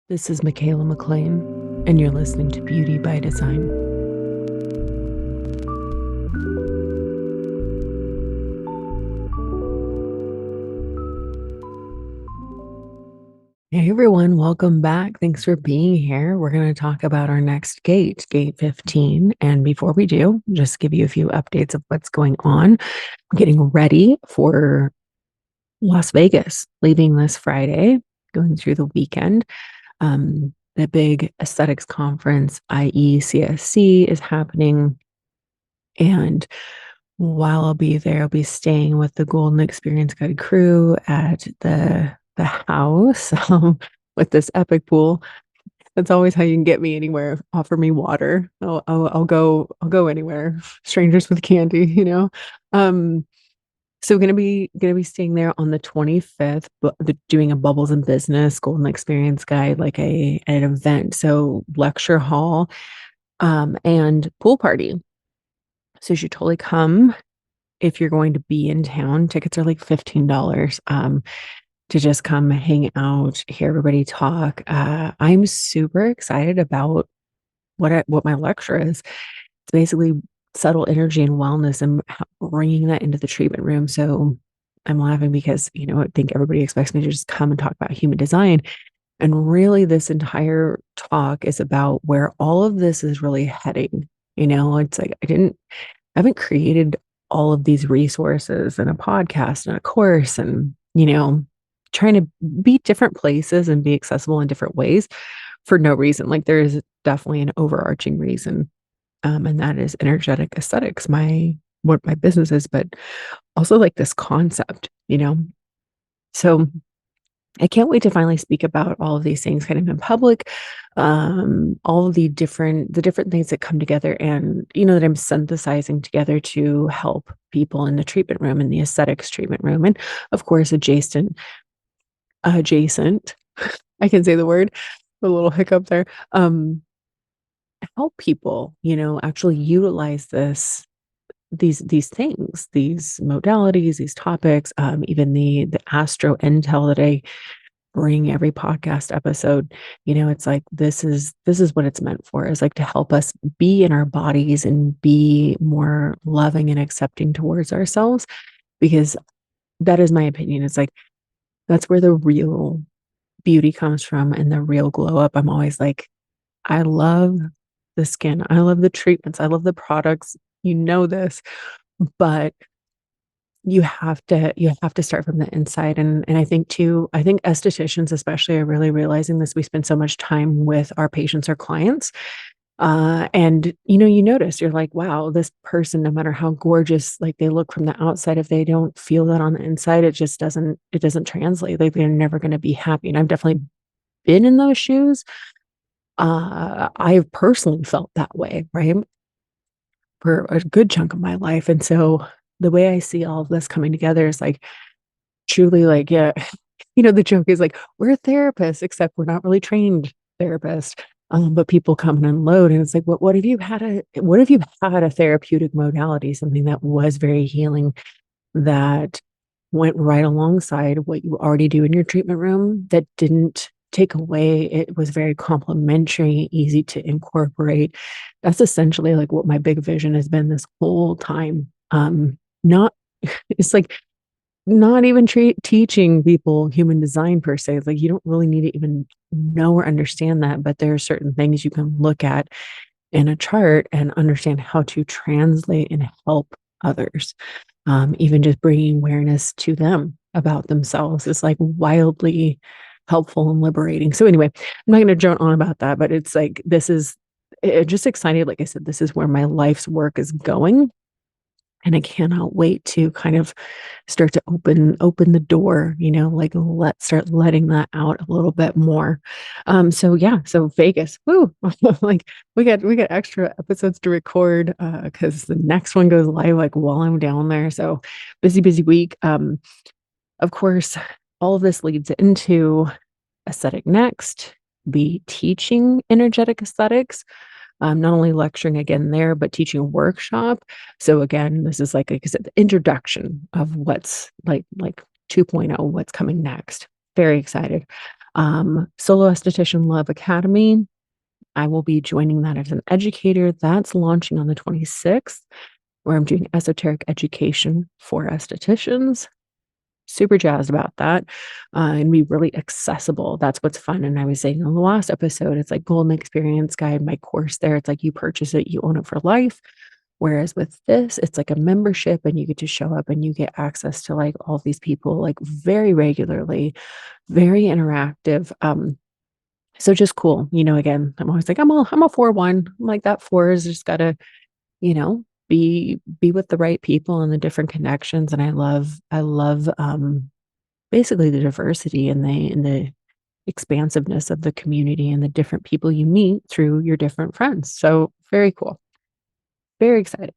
This is Michaela McLean, and you're listening to Beauty by Design. Hey everyone, welcome back. Thanks for being here. We're going to talk about our next gate, gate 15. And before we do, just give you a few updates of what's going on. I'm getting ready for Las Vegas, leaving this Friday, going through the weekend. The big aesthetics conference, i.e., CSC, is happening. And while I'll be there, I'll be staying with the Golden Experience Guide crew at the house with this epic pool. That's always how you can get me anywhere. Offer me water. I'll go anywhere. Strangers with candy. Um, so gonna be staying there on the 25th, but doing a Bubbles in Business Golden Experience Guide, like an event. So lecture hall, and pool party. So you should totally come if you're going to be in town. Tickets are like $15 to just come hang out, hear everybody talk. I'm super excited about what my lecture is. It's basically subtle energy and wellness and bringing that into the treatment room. So I'm laughing because, I think everybody expects me to just come and talk about human design. And really, this entire talk is about where all of this is really heading. It's like I haven't created all of these resources and a podcast and a course and, trying to be different places and be accessible in different ways for no reason. Like there is definitely an overarching reason. And that is energetic aesthetics, what my business is, but also like this concept. So I can't wait to finally speak about all of these things kind of in public, all of the different things that come together and, that I'm synthesizing together to help people in the treatment room, in the aesthetics treatment room. And of course, adjacent, I can say the word, a little hiccup there, help people, actually utilize these things, these modalities, these topics, even the astro intel that I bring every podcast episode. It's like this is what it's meant for, is like to help us be in our bodies and be more loving and accepting towards ourselves, because that is my opinion. It's like that's where the real beauty comes from and the real glow up. I'm always like, I love the skin, I love the treatments, I love the products, this, but you have to start from the inside. And I think estheticians especially are really realizing this. We spend so much time with our patients or clients, and you notice, you're like, wow, this person, no matter how gorgeous like they look from the outside, if they don't feel that on the inside, it doesn't translate. Like they're never going to be happy. And I've definitely been in those shoes. I've personally felt that way, right, for a good chunk of my life. And so the way I see all of this coming together is like truly like, yeah, the joke is like, we're therapists, except we're not really trained therapists. But people come and unload, and it's like, what if you had a therapeutic modality, something that was very healing, that went right alongside what you already do in your treatment room, that didn't take away, it was very complementary, easy to incorporate. That's essentially like what my big vision has been this whole time. Not It's like not even teaching people human design per se. Like you don't really need to even know or understand that, but there are certain things you can look at in a chart and understand how to translate and help others. Even just bringing awareness to them about themselves is like wildly helpful and liberating. So anyway, I'm not going to drone on about that, but it's like, just excited. Like I said, this is where my life's work is going. And I cannot wait to kind of start to open the door, like let's start letting that out a little bit more. So yeah, so Vegas, woo, like we got extra episodes to record, because the next one goes live like while I'm down there. So busy week. Of course, all of this leads into Aesthetic Next, be teaching energetic aesthetics, not only lecturing again there, but teaching a workshop. So again, this is like I said, the introduction of what's like 2.0, what's coming next. Very excited. Solo Esthetician Love Academy. I will be joining that as an educator. That's launching on the 26th, where I'm doing esoteric education for estheticians. Super jazzed about that, and be really accessible. That's what's fun. And I was saying in the last episode, it's like Golden Experience Guide, my course there. It's like you purchase it, you own it for life. Whereas with this, it's like a membership and you get to show up and you get access to like all these people like very regularly, very interactive. So just cool. Again, I'm always like, I'm a 4-1. I'm like that 4 is just gotta, be with the right people and the different connections. And I love basically the diversity and the expansiveness of the community and the different people you meet through your different friends. So very cool. Very excited.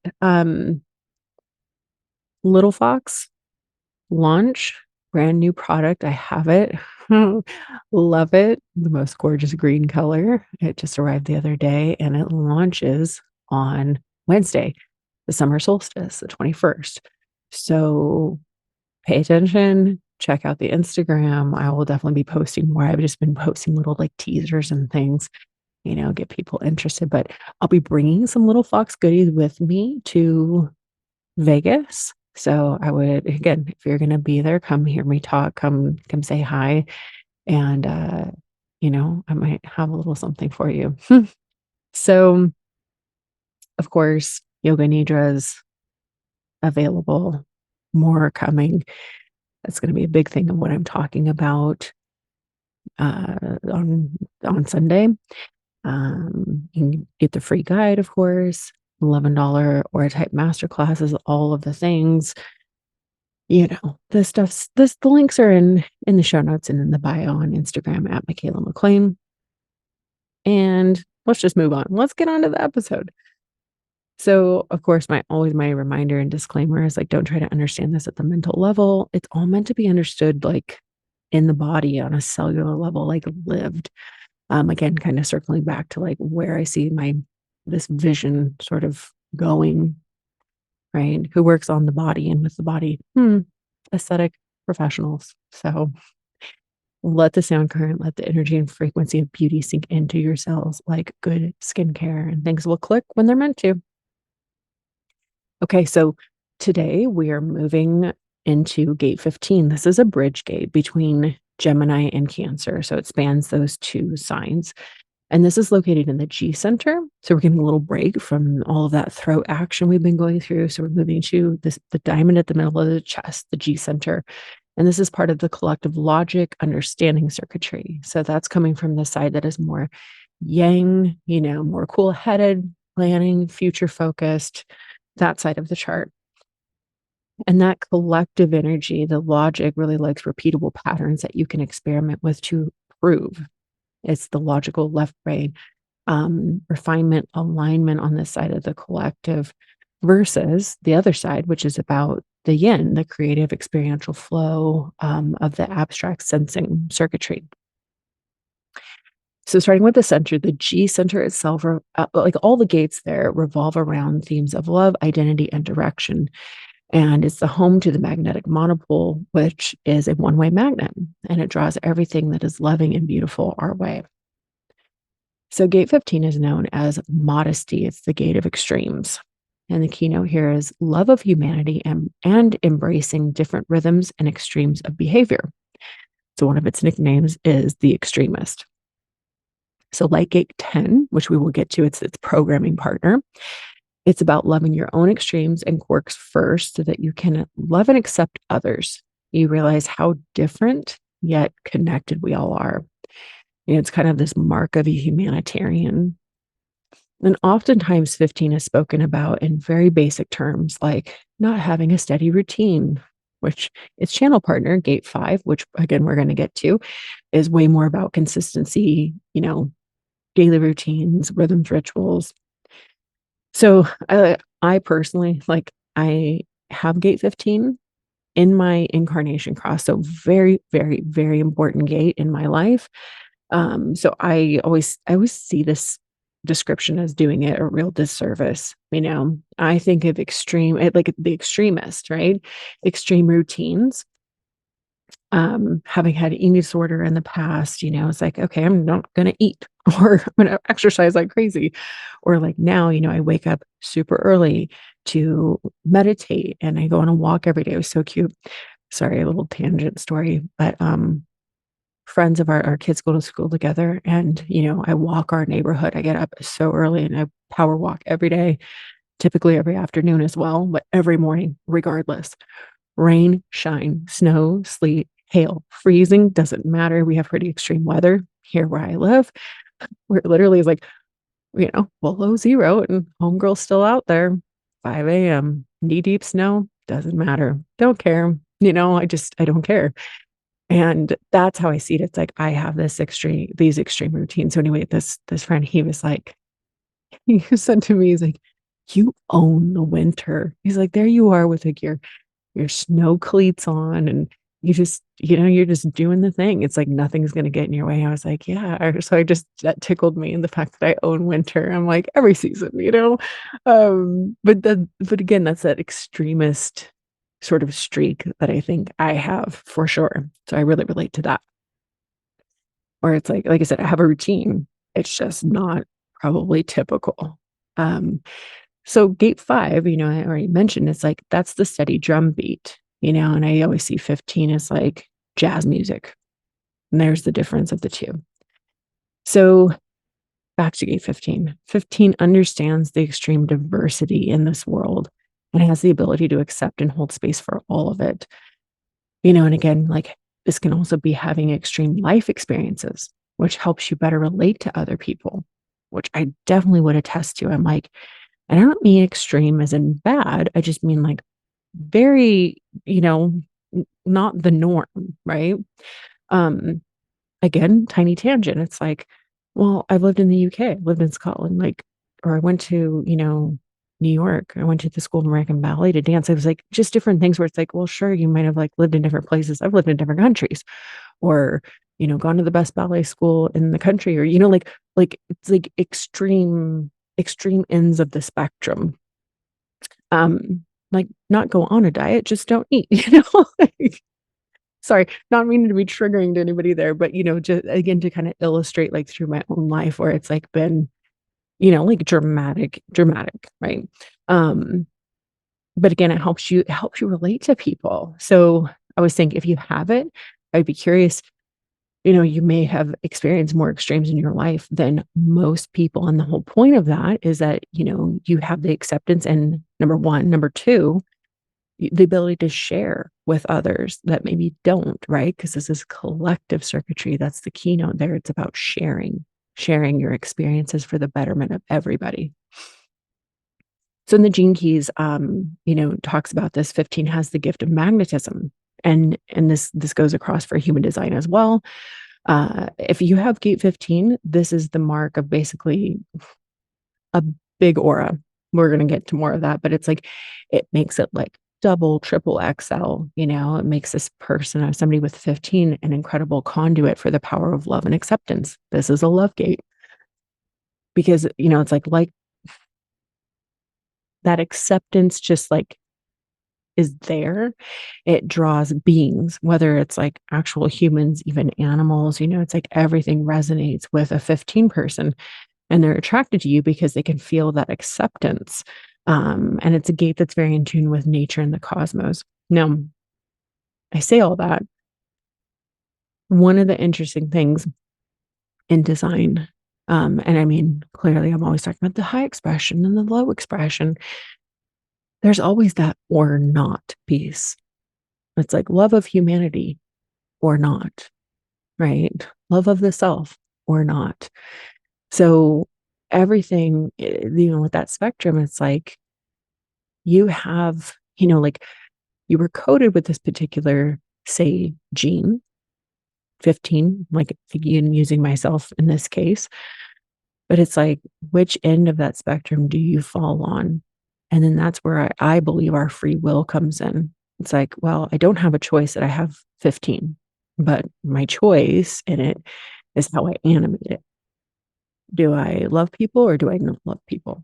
Little Fox launch, brand new product. I have it. Love it. The most gorgeous green color. It just arrived the other day and it launches on Wednesday, the summer solstice, the 21st. So pay attention, check out the Instagram. I will definitely be posting more. I've just been posting little like teasers and things, get people interested. But I'll be bringing some Little Fox goodies with me to Vegas. So I would, again, if you're going to be there, come hear me talk, come say hi. And, I might have a little something for you. So, of course, yoga nidras available, more coming. That's going to be a big thing of what I'm talking about on Sunday. You can get the free guide, of course, $11 or type master classes, all of the things. The links are in the show notes and in the bio on Instagram at Michaela McLean. And let's just move on. Let's get on to the episode. So, of course, my reminder and disclaimer is like, don't try to understand this at the mental level. It's all meant to be understood like in the body on a cellular level, like lived. Again, kind of circling back to like where I see this vision sort of going, right? Who works on the body and with the body? Aesthetic professionals. So let the sound current, let the energy and frequency of beauty sink into your cells like good skincare, and things will click when they're meant to. Okay, so today we are moving into gate 15. This is a bridge gate between Gemini and Cancer. So it spans those two signs. And this is located in the G center. So we're getting a little break from all of that throat action we've been going through. So we're moving to the diamond at the middle of the chest, the G center. And this is part of the collective logic understanding circuitry. So that's coming from the side that is more yang, more cool headed, planning, future focused, that side of the chart. And that collective energy, the logic really likes repeatable patterns that you can experiment with to prove. It's the logical left brain, refinement, alignment on this side of the collective versus the other side, which is about the yin, the creative experiential flow of the abstract sensing circuitry. So starting with the center, the G center itself, like all the gates there revolve around themes of love, identity, and direction. And it's the home to the magnetic monopole, which is a one-way magnet, and it draws everything that is loving and beautiful our way. So gate 15 is known as modesty. It's the gate of extremes. And the keynote here is love of humanity and embracing different rhythms and extremes of behavior. So one of its nicknames is the extremist. So like gate 10, which we will get to, it's its programming partner. It's about loving your own extremes and quirks first so that you can love and accept others. You realize how different yet connected we all are. It's kind of this mark of a humanitarian. And oftentimes 15 is spoken about in very basic terms, like not having a steady routine, which its channel partner, gate 5, which again, we're going to get to, is way more about consistency, daily routines, rhythms, rituals. So I personally, I have gate 15 in my incarnation cross. So very, very, very important gate in my life. So I always see this description as doing it a real disservice. I think of extreme, like the extremist, right? Extreme routines. Having had eating disorder in the past, it's like, okay, I'm not going to eat or I'm going to exercise like crazy. Or like now, I wake up super early to meditate and I go on a walk every day. It was so cute. Sorry, a little tangent story, but friends of our kids go to school together and, I walk our neighborhood. I get up so early and I power walk every day, typically every afternoon as well, but every morning, regardless. Rain, shine, snow, sleet, hail, freezing, doesn't matter. We have pretty extreme weather here where I live, where it literally is like, below zero and homegirl's still out there, 5 a.m., knee deep snow, doesn't matter. Don't care. I don't care. And that's how I see it. It's like I have these extreme routines. So anyway, this friend, he was like, he said to me, he's like, you own the winter. He's like, there you are with like your snow cleats on and you're just doing the thing. It's like nothing's going to get in your way. I was like, yeah. So that tickled me. And the fact that I own winter, I'm like every season. But again, that's that extremist sort of streak that I think I have for sure. So I really relate to that. Or it's like I said, I have a routine. It's just not probably typical. Um, so gate 5, I already mentioned, it's like that's the steady drum beat, and I always see 15 as like jazz music. And there's the difference of the two. So back to gate 15. 15 understands the extreme diversity in this world and has the ability to accept and hold space for all of it. And again, like this can also be having extreme life experiences, which helps you better relate to other people, which I definitely would attest to. I'm like, and I don't mean extreme as in bad. I just mean like very, not the norm, right? Um, Again, tiny tangent. It's like, well, I've lived in the UK, lived in Scotland, like, or I went to, New York. I went to the School of American Ballet to dance. It was like just different things where it's like, well, sure, you might have like lived in different places. I've lived in different countries, or gone to the best ballet school in the country, or like it's like extreme ends of the spectrum. Like not go on a diet, just don't eat, like, sorry, not meaning to be triggering to anybody there, but just again to kind of illustrate like through my own life where it's like been, like dramatic, right? Um, but again, it helps you relate to people. So I was thinking if you have it, I'd be curious, you may have experienced more extremes in your life than most people. And the whole point of that is that, you have the acceptance and number one, number two, the ability to share with others that maybe don't, right? Because this is collective circuitry. That's the keynote there. It's about sharing your experiences for the betterment of everybody. So in the Gene Keys, talks about this. 15 has the gift of magnetism, and this goes across for human design as well. If you have gate 15, this is the mark of basically a big aura. We're going to get to more of that, but it's like it makes it like double, triple XL. It makes this person or somebody with 15 an incredible conduit for the power of love and acceptance. This is a love gate because, it's like that acceptance just like is there. It draws beings, whether it's like actual humans, even animals, it's like everything resonates with a 15 person and they're attracted to you because they can feel that acceptance. And it's a gate that's very in tune with nature and the cosmos. Now, I say all that. One of the interesting things in design, and I mean, clearly, I'm always talking about the high expression and the low expression. There's always that or not piece. It's like love of humanity or not, right? Love of the self or not. So everything, with that spectrum, it's like you have, like you were coded with this particular, say, gene, 15, like using myself in this case. But it's like, which end of that spectrum do you fall on? And then that's where I believe our free will comes in. It's like, well, I don't have a choice that I have 15, but my choice in it is how I animate it. Do I love people or do I not love people?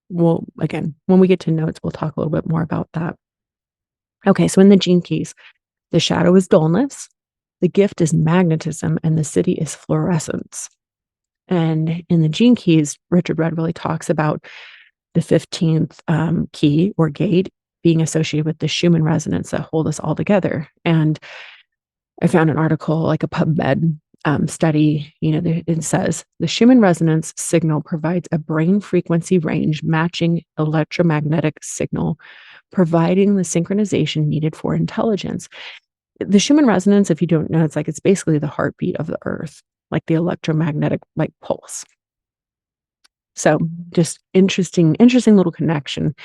Well, again, when we get to notes, we'll talk a little bit more about that. Okay, so in the gene keys, The shadow is dullness, the gift is magnetism, and the city is fluorescence. And in the Gene Keys, Richard Rudd really talks about the 15th key or gate being associated with the Schumann resonance that hold us all together. And I found an article, like a PubMed study, it says the Schumann resonance signal provides a brain frequency range matching electromagnetic signal, providing the synchronization needed for intelligence. The Schumann resonance, if you don't know, it's basically the heartbeat of the earth, like the electromagnetic pulse. So just interesting little connection,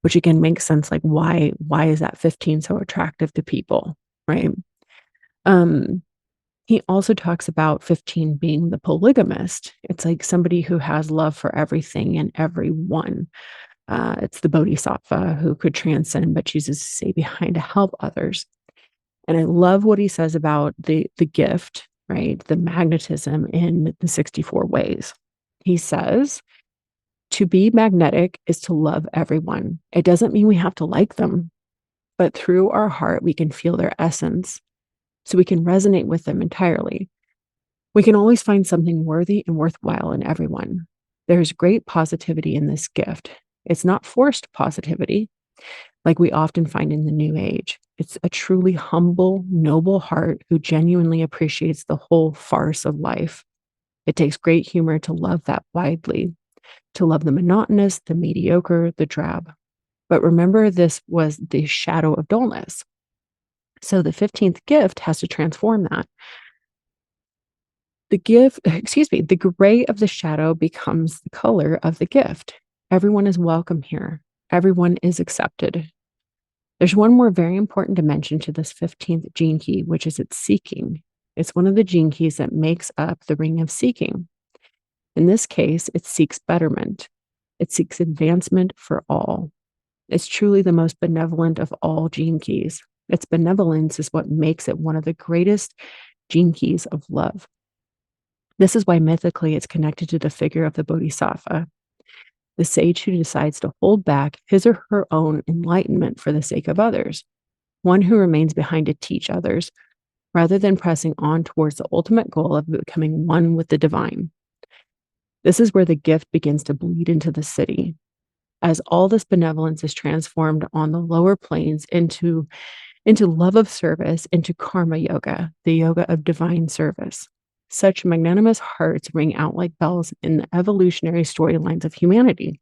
which again makes sense. Like why is that 15 so attractive to people, right? He also talks about 15 being the polygamist. It's like somebody who has love for everything and everyone. It's the bodhisattva who could transcend but chooses to stay behind to help others. And I love what he says about the gift, right? The magnetism in the 64 ways. He says, to be magnetic is to love everyone. It doesn't mean we have to like them, but through our heart, we can feel their essence. So we can resonate with them entirely. We can always find something worthy and worthwhile in everyone. There's great positivity in this gift. It's not forced positivity like we often find in the new age. It's a truly humble, noble heart who genuinely appreciates the whole farce of life. It takes great humor to love that widely, to love the monotonous, the mediocre, the drab. But remember, this was the shadow of dullness. So the 15th gift has to transform that. The gray of the shadow becomes the color of the gift. Everyone is welcome here. Everyone is accepted. There's one more very important dimension to this 15th gene key, which is its seeking. It's one of the gene keys that makes up the ring of seeking. In this case, it seeks betterment. It seeks advancement for all. It's truly the most benevolent of all gene keys. Its benevolence is what makes it one of the greatest gene keys of love. This is why mythically it's connected to the figure of the bodhisattva, the sage who decides to hold back his or her own enlightenment for the sake of others, one who remains behind to teach others, rather than pressing on towards the ultimate goal of becoming one with the divine. This is where the gift begins to bleed into the city, as all this benevolence is transformed on the lower planes into love of service, into karma yoga, the yoga of divine service. Such magnanimous hearts ring out like bells in the evolutionary storylines of humanity.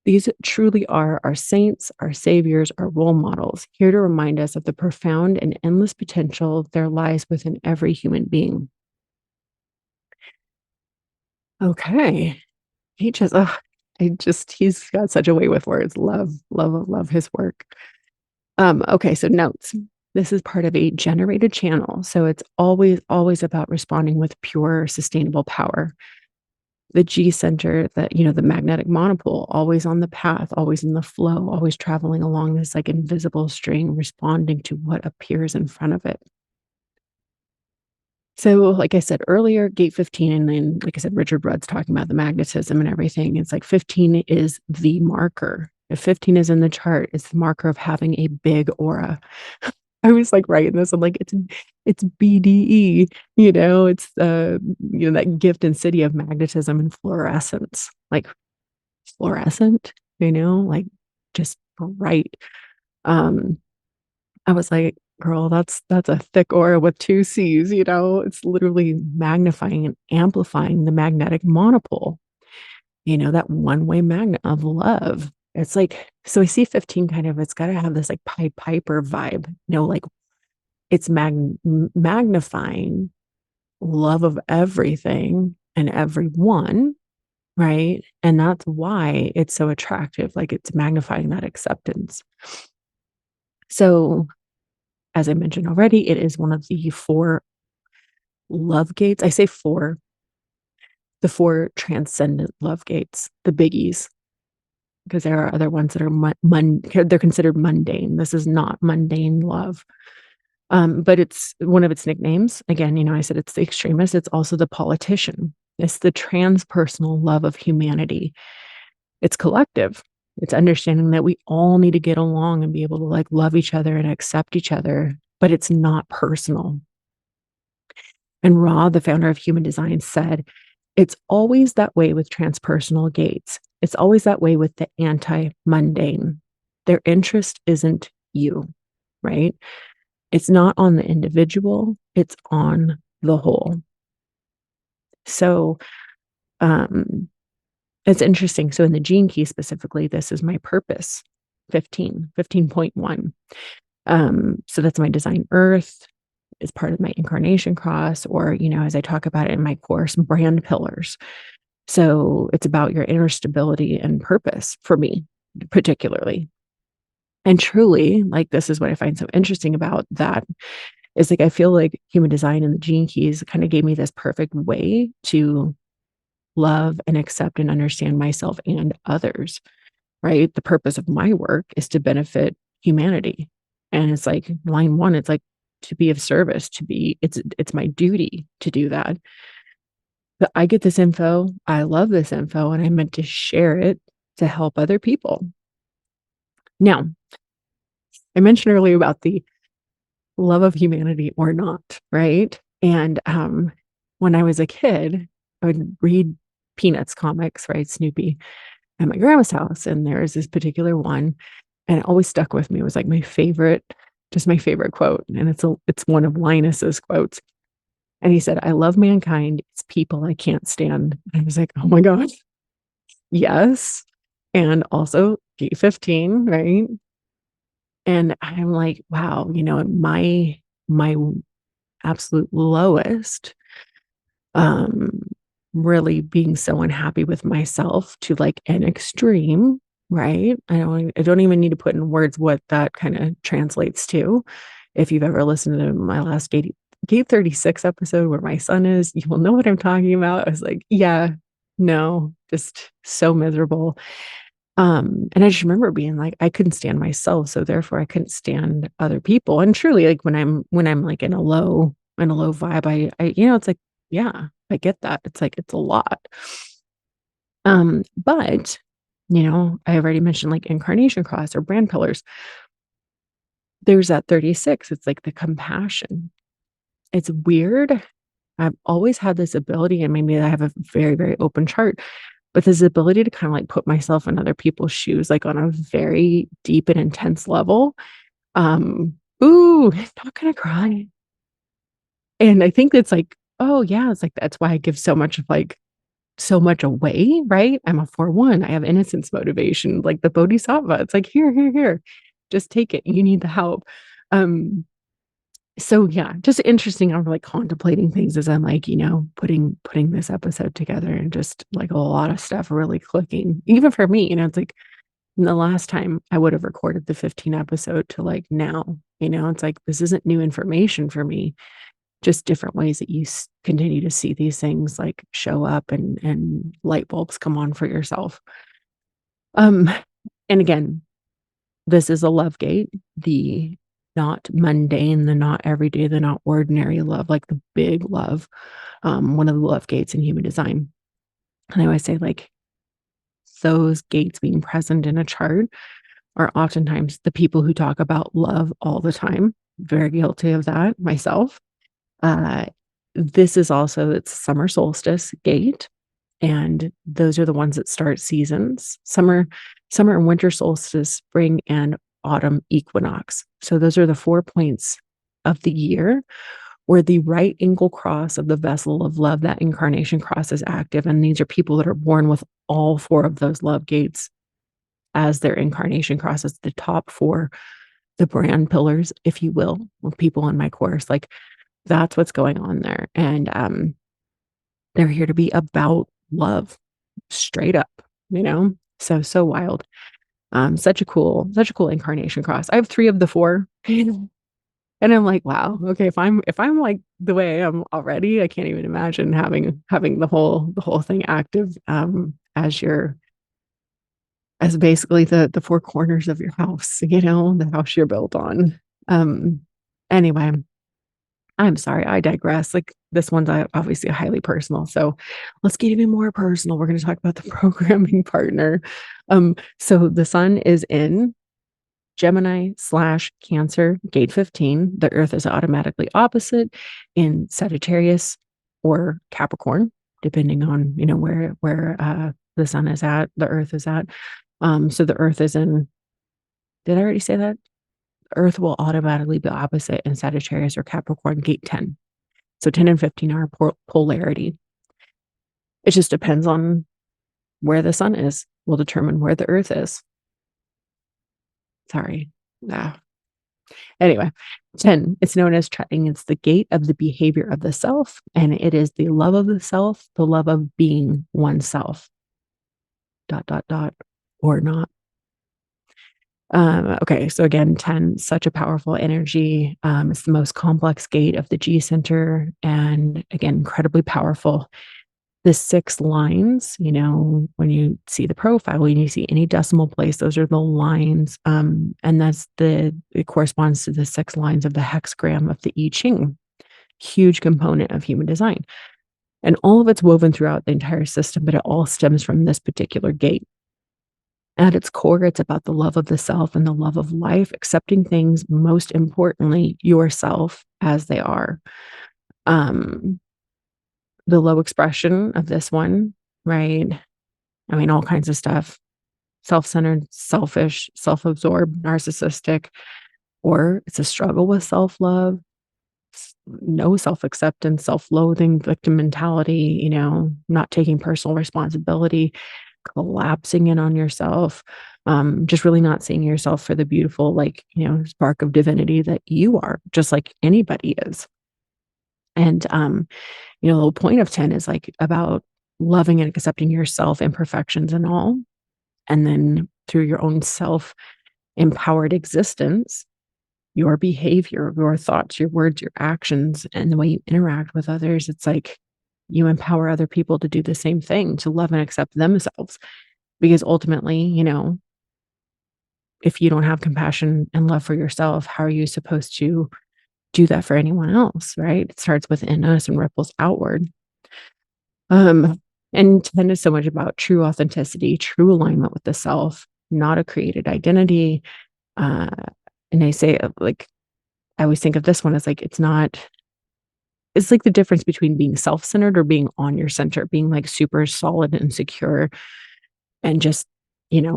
These truly are our saints, our saviors, our role models, here to remind us of the profound and endless potential there lies within every human being. Okay. He's got such a way with words. Love his work. Okay, so notes. This is part of a generated channel. So it's always about responding with pure, sustainable power. The G center, the magnetic monopole, always on the path, always in the flow, always traveling along this like invisible string, responding to what appears in front of it. So, like I said earlier, gate 15, and then, like I said, Richard Rudd's talking about the magnetism and everything. It's like 15 is the marker. If 15 is in the chart, it's the marker of having a big aura. I was like writing this. I'm like, it's BDE, it's that gift and city of magnetism and fluorescence, like fluorescent, like just bright. I was like, girl, that's a thick aura with two C's, it's literally magnifying and amplifying the magnetic monopole, that one-way magnet of love. It's like, so I see 15 kind of, it's got to have this like Pied Piper vibe, like it's magnifying love of everything and everyone, right? And that's why it's so attractive. Like it's magnifying that acceptance. So, as I mentioned already, it is one of the 4 love gates. I say 4, the 4 transcendent love gates, the biggies, because there are other ones that are they're considered mundane. This is not mundane love. But it's one of its nicknames. Again, I said it's the extremist. It's also the politician. It's the transpersonal love of humanity. It's collective. It's understanding that we all need to get along and be able to like love each other and accept each other, but it's not personal. And Ra, the founder of human design, said, it's always that way with transpersonal gates. It's always that way with the anti mundane. Their interest isn't you, right? It's not on the individual, it's on the whole. So um, it's interesting. So in the gene key specifically, this is my purpose 15.1. So that's my design earth. Is part of my incarnation cross, or, as I talk about it in my course, brand pillars. So it's about your inner stability and purpose for me, particularly. And truly, like, this is what I find so interesting about that is like, I feel like human design and the gene keys kind of gave me this perfect way to love and accept and understand myself and others, right? The purpose of my work is to benefit humanity. And it's like line one, it's like to be of service, it's my duty to do that. But I get this info, I love this info, and I meant to share it to help other people. Now, I mentioned earlier about the love of humanity or not, right? And when I was a kid, I would read Peanuts comics, right? Snoopy at my grandma's house. And there was this particular one, and it always stuck with me. It was like my favorite, just my favorite quote. And it's one of Linus's quotes. And he said, I love mankind. It's people I can't stand. And I was like, oh my God, yes. And also G15, right? And I'm like, wow, my absolute lowest, um, really being so unhappy with myself to like an extreme, right? I don't even need to put in words what that kind of translates to. If you've ever listened to my last gate 36 episode where my son is, you will know what I'm talking about. I was like, yeah, no, just so miserable. And I just remember being like, I couldn't stand myself, so therefore I couldn't stand other people. And truly, like when I'm like in a low vibe, it's like, yeah, I get that. It's like it's a lot. But I already mentioned like incarnation cross or brand pillars. There's that 36. It's like the compassion. It's weird. I've always had this ability, and maybe I have a very, very open chart, but this ability to kind of like put myself in other people's shoes, like on a very deep and intense level. Ooh, not gonna cry. And I think it's like, oh yeah, it's like that's why I give so much away, right? I'm a 4/1. I have innocence motivation, like the bodhisattva. It's like, here, just take it. You need the help. Um, so yeah, just interesting. I'm like contemplating things as I'm like, putting this episode together, and just like a lot of stuff really clicking. Even for me, it's like the last time I would have recorded the 15 episode to like now, it's like this isn't new information for me, just different ways that you continue to see these things like show up, and light bulbs come on for yourself. Um, and again, this is a love gate, the not mundane, the not everyday, the not ordinary love, like the big love. One of the love gates in human design. And I always say, like, those gates being present in a chart are oftentimes the people who talk about love all the time. Very guilty of that myself. Uh, this is also it's summer solstice gate, and those are the ones that start seasons: summer and winter solstice, spring and autumn equinox. So those are the 4 points of the year where the right angle cross of the vessel of love, that incarnation cross, is active. And these are people that are born with all 4 of those love gates as their incarnation crosses, the top 4, the brand pillars, if you will, with people in my course. Like, that's what's going on there. And they're here to be about love, straight up, so wild. Such a cool incarnation cross. I have 3 of the 4. And I'm like, wow, okay, if I'm like the way I am already, I can't even imagine having the whole thing active, as basically the 4 corners of your house, the house you're built on. Anyway, I'm sorry, I digress. Like this one's obviously highly personal. So let's get even more personal. We're going to talk about the programming partner. So the sun is in Gemini/Cancer, gate 15. The Earth is automatically opposite in Sagittarius or Capricorn, depending on where the sun is at, the Earth is at. So the Earth is in. Did I already say that? Earth will automatically be opposite in Sagittarius or Capricorn, gate 10. So 10 and 15 are polarity. It just depends on where the sun is, will determine where the Earth is. Sorry. Ah. Anyway, 10, it's known as treading. It's the gate of the behavior of the self, and it is the love of the self, the love of being oneself, ... or not. Okay, so again, 10, such a powerful energy. It's the most complex gate of the G center, and again, incredibly powerful. The 6 lines, when you see the profile, when you see any decimal place, those are the lines. And it corresponds to the 6 lines of the hexagram of the I Ching, huge component of human design. And all of it's woven throughout the entire system, but it all stems from this particular gate. At its core, it's about the love of the self and the love of life, accepting things, most importantly, yourself as they are. The low expression of this one, right? I mean, all kinds of stuff: self-centered, selfish, self-absorbed, narcissistic, or it's a struggle with self-love, no self-acceptance, self-loathing, victim mentality, not taking personal responsibility, collapsing in on yourself, just really not seeing yourself for the beautiful, spark of divinity that you are, just like anybody is. And, the whole point of 10 is like about loving and accepting yourself, imperfections and all. And then through your own self empowered existence, your behavior, your thoughts, your words, your actions, and the way you interact with others, it's like you empower other people to do the same thing, to love and accept themselves. Because ultimately, if you don't have compassion and love for yourself, how are you supposed to do that for anyone else, right? It starts within us and ripples outward. And 10 is so much about true authenticity, true alignment with the self, not a created identity. Uh, and I say, like, I always think of this one as like, it's like the difference between being self-centered or being on your center, being like super solid and secure and just,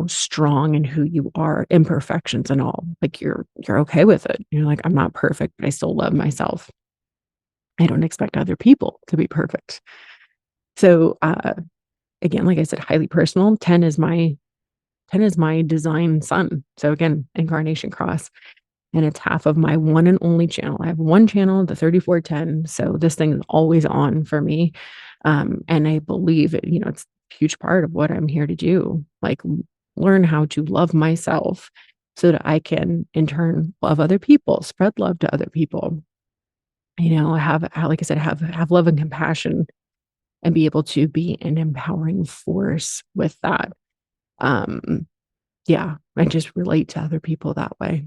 strong in who you are, imperfections and all. Like you're okay with it. You're like, I'm not perfect, but I still love myself. I don't expect other people to be perfect. So, again, like I said, highly personal. 10 is my design sun. So again, incarnation cross. And it's half of my one and only channel. I have one channel, the 3410. So this thing is always on for me. And I believe it's a huge part of what I'm here to do. Like learn how to love myself so that I can in turn love other people, spread love to other people. Like I said, have love and compassion and be able to be an empowering force with that. Yeah, and just relate to other people that way.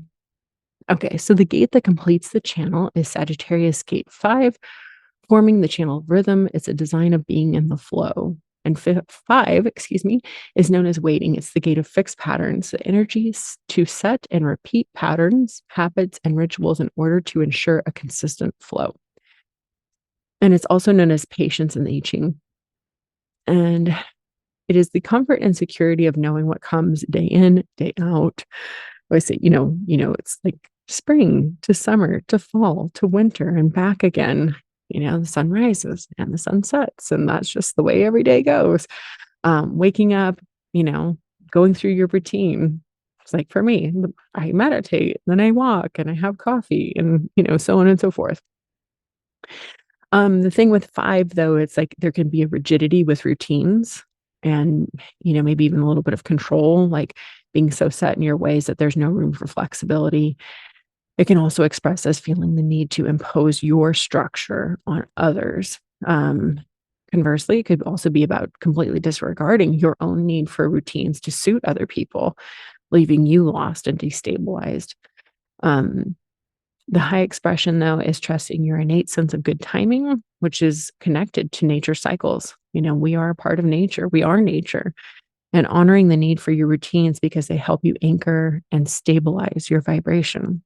Okay, so the gate that completes the channel is Sagittarius gate 5, forming the channel of rhythm. It's a design of being in the flow. And 5, is known as waiting. It's the gate of fixed patterns, the energies to set and repeat patterns, habits, and rituals in order to ensure a consistent flow. And it's also known as patience in the I Ching. And it is the comfort and security of knowing what comes day in, day out. I say, it's like spring to summer to fall to winter and back again. The sun rises and the sun sets, and that's just the way every day goes. Waking up, going through your routine. It's like for me, I meditate, then I walk and I have coffee and, so on and so forth. The thing with 5 though, it's like there can be a rigidity with routines and, maybe even a little bit of control, like being so set in your ways that there's no room for flexibility. It can also express as feeling the need to impose your structure on others. Conversely, it could also be about completely disregarding your own need for routines to suit other people, leaving you lost and destabilized. The high expression, though, is trusting your innate sense of good timing, which is connected to nature cycles. We are a part of nature, we are nature, and honoring the need for your routines because they help you anchor and stabilize your vibration,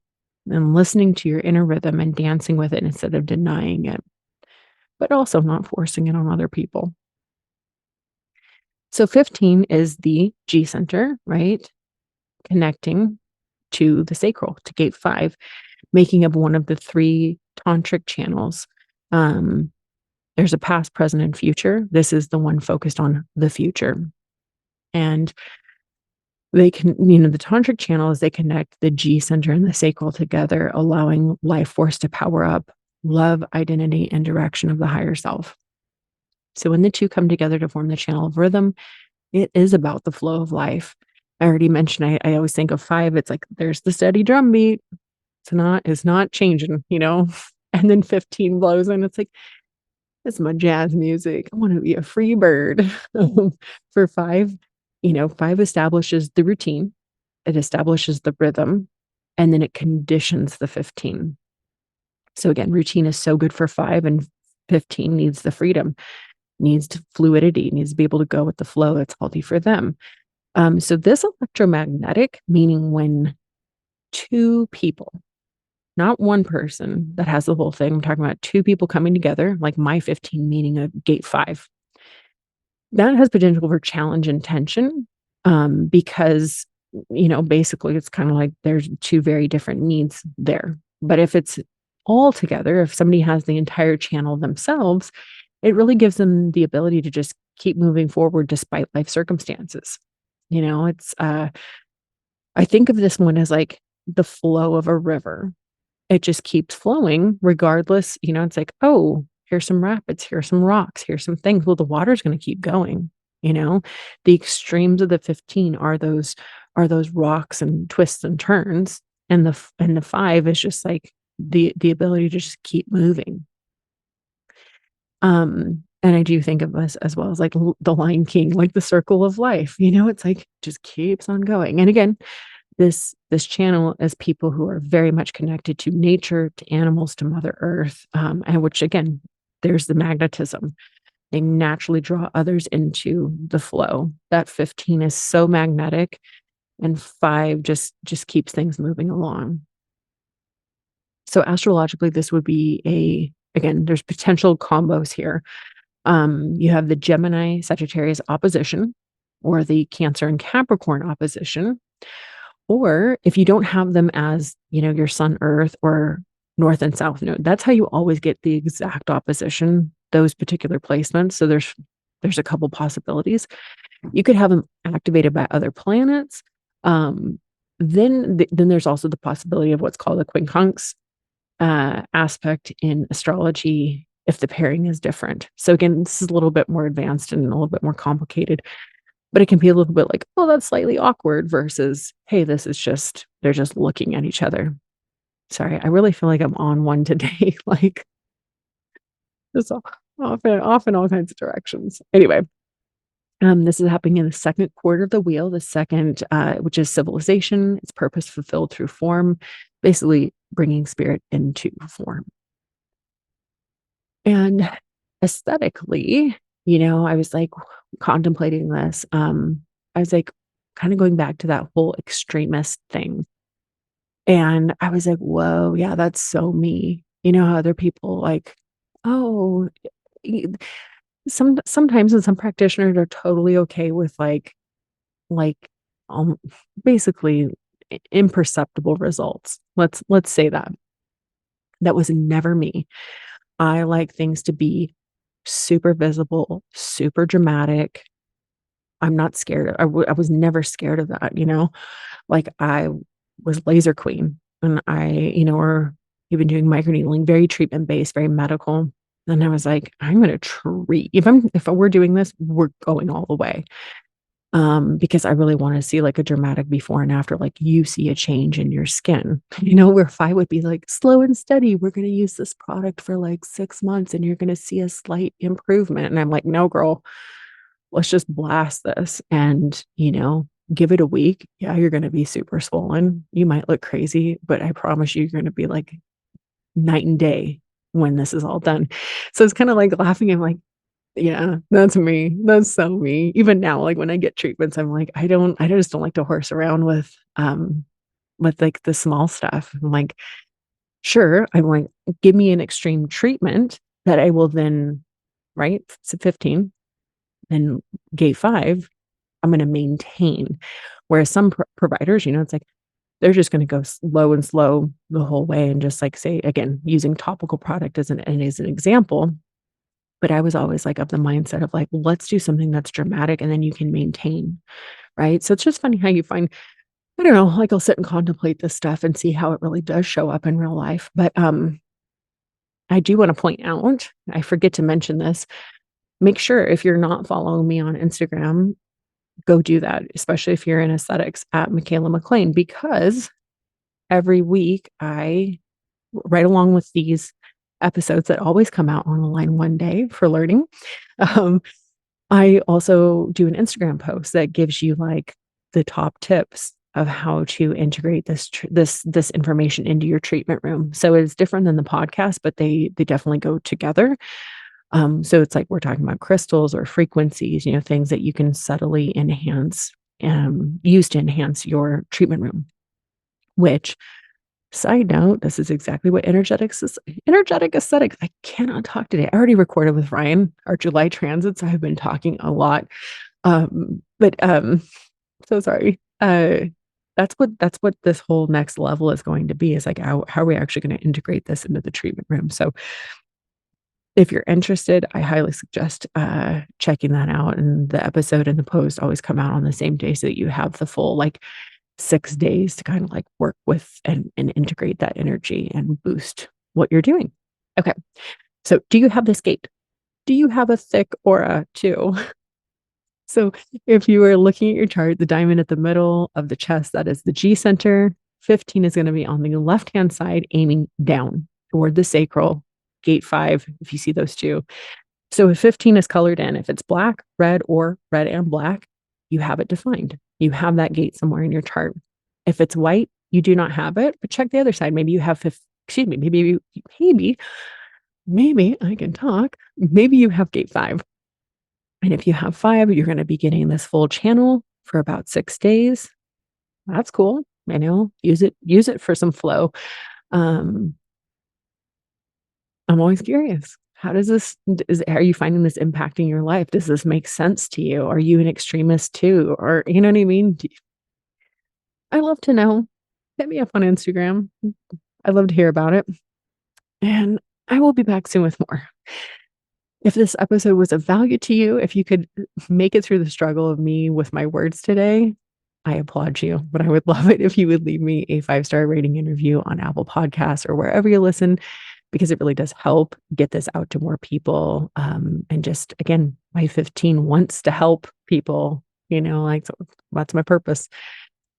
and listening to your inner rhythm and dancing with it instead of denying it, but also not forcing it on other people. So 15 is the G center, right? Connecting to the sacral, to gate 5, making up one of the 3 tantric channels. Um, there's a past, present, and future. This is the one focused on the future. And they can, the tantric channels, they connect the G center and the sacral together, allowing life force to power up love, identity, and direction of the higher self. So when the two come together to form the channel of rhythm, it is about the flow of life. I already mentioned, I always think of 5, it's like there's the steady drum beat. It's not changing, And then 15 blows in. It's like, it's my jazz music. I want to be a free bird. For 5, 5 establishes the routine, it establishes the rhythm, and then it conditions the 15. So again, routine is so good for 5, and 15 needs the freedom, needs fluidity, needs to be able to go with the flow. It's healthy for them. So this electromagnetic, meaning when 2 people, not one person that has the whole thing. I'm talking about 2 people coming together, like my 15 meaning a gate 5. That has potential for challenge and tension, because, basically it's kind of like there's 2 very different needs there. But if it's all together, if somebody has the entire channel themselves, it really gives them the ability to just keep moving forward despite life circumstances. It's, I think of this one as like the flow of a river. It just keeps flowing regardless. It's like, oh, here's some rapids, here's some rocks, here's some things. Well, the water's going to keep going. you know the extremes of the 15 are those rocks and twists and turns, and the 5 is just like the ability to just keep moving. And I do think of this as well as like the Lion King, like the circle of life. It's like just keeps on going. And again, this channel is people who are very much connected to nature, to animals, to Mother Earth, and which again, there's the magnetism. They naturally draw others into the flow. That 15 is so magnetic, and 5 just keeps things moving along. So astrologically, this would be again, there's potential combos here. You have the Gemini Sagittarius opposition, or the Cancer and Capricorn opposition. Or if you don't have them as, your sun, earth, or north and south node, that's how you always get the exact opposition, those particular placements. So there's a couple possibilities. You could have them activated by other planets. Then there's also the possibility of what's called a quincunx aspect in astrology if the pairing is different. So again, this is a little bit more advanced and a little bit more complicated. But it can be a little bit like, oh, that's slightly awkward versus, hey, they're just looking at each other. Sorry, I really feel like I'm on one today. Like, just off in all kinds of directions. Anyway, this is happening in the second quarter of the wheel, the second, which is civilization. It's purpose fulfilled through form, basically bringing spirit into form. And aesthetically, I was like contemplating this. I was like kind of going back to that whole extremist thing. And I was like, whoa, yeah, that's so me. How other people like, oh, y- sometimes and some practitioners are totally okay with like um basically imperceptible results. Let's say that was never me. I like things to be super visible, super dramatic. I'm not scared. I was never scared of that, Like I was laser queen, and or even doing microneedling, very treatment based, very medical. And I was like, I'm going to treat. If we're doing this, we're going all the way. Because I really want to see like a dramatic before and after, like you see a change in your skin, where 5 would be like slow and steady. We're going to use this product for like 6 months and you're going to see a slight improvement. And I'm like, no, girl, let's just blast this and, give it a week. Yeah, you're going to be super swollen. You might look crazy, but I promise you're going to be like night and day when this is all done. So it's kind of like laughing. I'm like, yeah, that's me. That's so me. Even now, like when I get treatments, I'm like, I just don't like to horse around with like the small stuff. I'm like, sure, I'm like, give me an extreme treatment that I will then, right? So 15, then gate 5, I'm going to maintain. Whereas some providers, it's like they're just going to go slow and slow the whole way and just like say, again, using topical product as an example. But I was always like of the mindset of like, let's do something that's dramatic and then you can maintain. Right. So it's just funny how you find, I don't know, like I'll sit and contemplate this stuff and see how it really does show up in real life. But I do want to point out, I forget to mention this. Make sure if you're not following me on Instagram, go do that, especially if you're in aesthetics at Michaela McLean, because every week right along with these episodes that always come out on the line one day for learning, um, I also do an Instagram post that gives you like the top tips of how to integrate this information into your treatment room. So it's different than the podcast, but they definitely go together. So it's like we're talking about crystals or frequencies, things that you can subtly enhance, use to enhance your treatment room. Which, side note, this is exactly what energetic aesthetics. I cannot talk today. I already recorded with Ryan our July transit, so I've been talking a lot. But so sorry. That's what this whole next level is going to be, is like how are we actually going to integrate this into the treatment room. So if you're interested, I highly suggest checking that out. And the episode and the post always come out on the same day so that you have the full like 6 days to kind of like work with and integrate that energy and boost what you're doing. Okay. So do you have this gate? Do you have a thick aura too? So if you are looking at your chart, the diamond at the middle of the chest, that is the G center. 15 is going to be on the left-hand side, aiming down toward the sacral. Gate 5, if you see those two. So if 15 is colored in, if it's black, red, or red and black, you have it defined. You have that gate somewhere in your chart. If it's white, you do not have it, but check the other side. Maybe you have, maybe I can talk. Maybe you have gate 5. And if you have 5, you're going to be getting this full channel for about 6 days. That's cool. Use it for some flow. I'm always curious. How does are you finding this impacting your life? Does this make sense to you? Are you an extremist too? Or, you know what I mean? I love to know. Hit me up on Instagram. I'd love to hear about it. And I will be back soon with more. If this episode was of value to you, if you could make it through the struggle of me with my words today, I applaud you. But I would love it if you would leave me a 5-star rating and review on Apple Podcasts or wherever you listen, because it really does help get this out to more people. And just, again, my 15 wants to help people, like, so that's my purpose.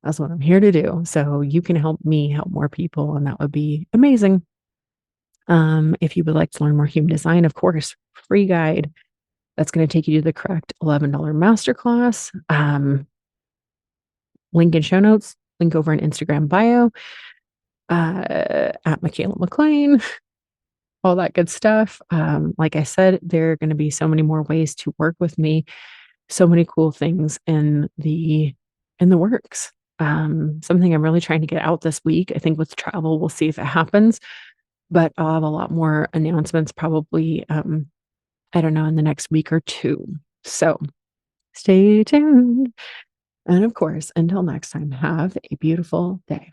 That's what I'm here to do. So you can help me help more people, and that would be amazing. If you would like to learn more human design, of course, free guide that's going to take you to the correct $11 masterclass. Link in show notes, link over in Instagram bio, at Michaela McLean, all that good stuff. Like I said, there are going to be so many more ways to work with me, so many cool things in the works. Something I'm really trying to get out this week. I think with travel, we'll see if it happens, but I'll have a lot more announcements probably, I don't know, in the next week or 2. So stay tuned. And of course, until next time, have a beautiful day.